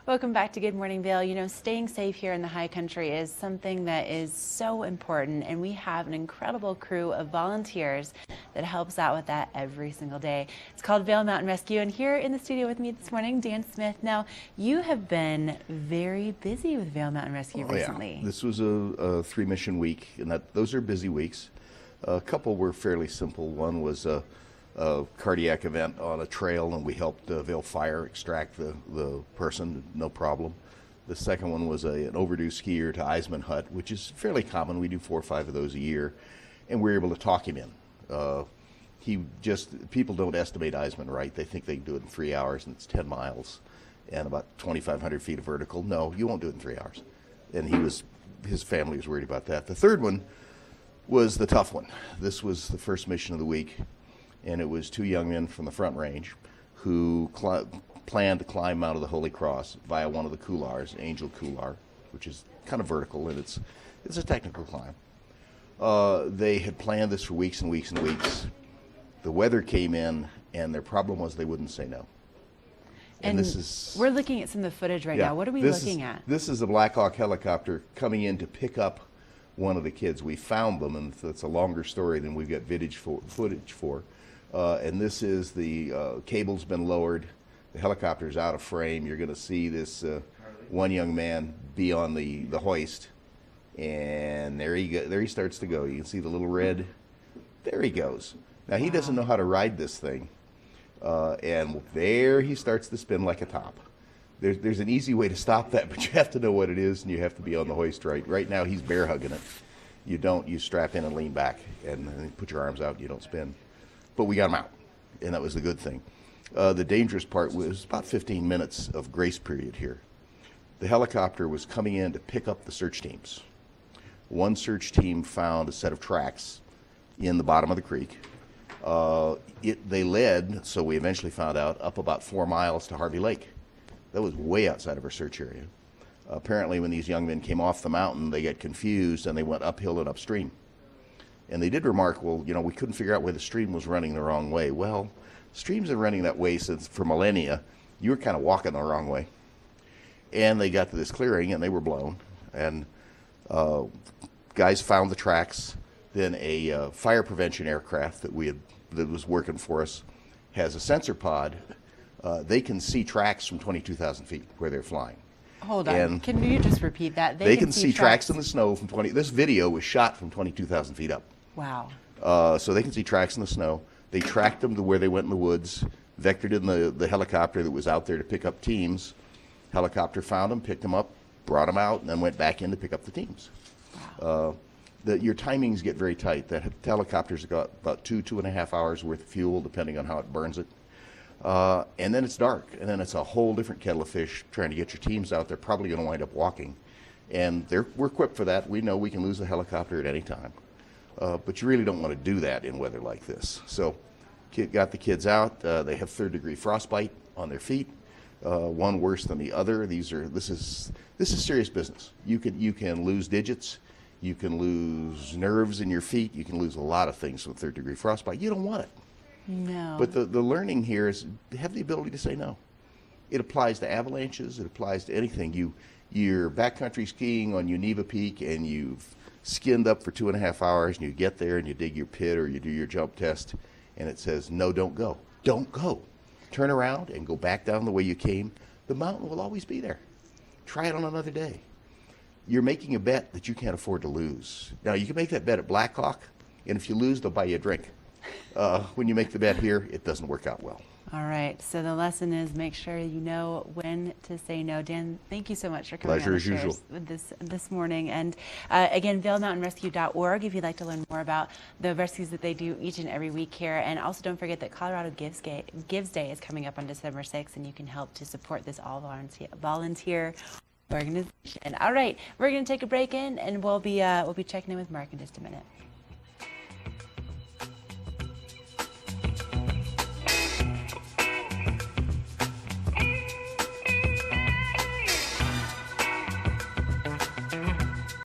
Welcome back to Good Morning Vail. You know, staying safe here in the high country is something that is so important, and we have an incredible crew of volunteers that helps out with that every single day. It's called Vail Mountain Rescue, and here in the studio with me this morning, Dan Smith. Now, you have been very busy with Vail Mountain Rescue recently. Yeah. This was a three-mission week, and those are busy weeks. A couple were fairly simple. One was a cardiac event on a trail, and we helped Vail Fire extract the person, no problem. The second one was an overdue skier to Eisman Hut, which is fairly common. We do 4 or 5 of those a year, and we were able to talk him in. People don't estimate Eisman right. They think they can do it in 3 hours, and it's 10 miles and about 2,500 feet of vertical. No, you won't do it in 3 hours. And his family was worried about that. The third one was the tough one. This was the first mission of the week, and it was 2 young men from the Front Range who planned to climb Mount of the Holy Cross via one of the couloirs, Angel Couloir, which is kind of vertical, and it's a technical climb. They had planned this for weeks and weeks and weeks. The weather came in, and their problem was they wouldn't say no. And we're looking at some of the footage right now. What are we looking at? This is a Black Hawk helicopter coming in to pick up one of the kids. We found them, and it's a longer story than we've got footage for. And this is the cable's been lowered. The helicopter's out of frame. You're going to see this one young man be on the hoist, and there he starts to go. You can see the little red. There he goes. Now he doesn't know how to ride this thing, and there he starts to spin like a top. There's an easy way to stop that, but you have to know what it is, and you have to be on the hoist right. Right now he's bear hugging it. You don't. You strap in and lean back, and put your arms out. And you don't spin. But we got him out, and that was the good thing. The dangerous part was about 15 minutes of grace period here. The helicopter was coming in to pick up the search teams. One search team found a set of tracks in the bottom of the creek. They led, so we eventually found out, up about 4 miles to Harvey Lake. That was way outside of our search area. Apparently, when these young men came off the mountain, they got confused, and they went uphill and upstream. And they did remark, well, you know, we couldn't figure out where the stream was running the wrong way. Well, streams have been running that way for millennia. You were kind of walking the wrong way. And they got to this clearing, and they were blown. And guys found the tracks. Then a fire prevention aircraft that was working for us has a sensor pod. They can see tracks from 22,000 feet where they're flying. Hold on. Can you just repeat that? They can see tracks in the snow from 20. This video was shot from 22,000 feet up. Wow. So they can see tracks in the snow. They tracked them to where they went in the woods, vectored in the helicopter that was out there to pick up teams. Helicopter found them, picked them up, brought them out, and then went back in to pick up the teams. Wow. Your timings get very tight. The helicopter's got about 2.5 hours worth of fuel, depending on how it burns it. And then it's dark, and then it's a whole different kettle of fish trying to get your teams out. They're probably going to wind up walking. And we're equipped for that. We know we can lose the helicopter at any time. But you really don't want to do that in weather like this. So got the kids out. They have 3rd-degree frostbite on their feet, one worse than the other. This is serious business. You can lose digits. You can lose nerves in your feet. You can lose a lot of things with 3rd-degree frostbite. You don't want it. No. But the learning here is have the ability to say no. It applies to avalanches. It applies to anything. You're backcountry skiing on Univa Peak, and you've skinned up for 2.5 hours, and you get there and you dig your pit or you do your jump test, and it says, no, don't go. Don't go. Turn around and go back down the way you came. The mountain will always be there. Try it on another day. You're making a bet that you can't afford to lose. Now, you can make that bet at Black Hawk, and if you lose, they'll buy you a drink. When you make the bet here, it doesn't work out well. All right. So the lesson is make sure you know when to say no. Dan, thank you so much for coming on this morning. And again, vailmountainrescue.org if you'd like to learn more about the rescues that they do each and every week here. And also don't forget that Colorado Gives Day is coming up on December 6th, and you can help to support this all-volunteer organization. All right. We're going to take a break and we'll be checking in with Mark in just a minute.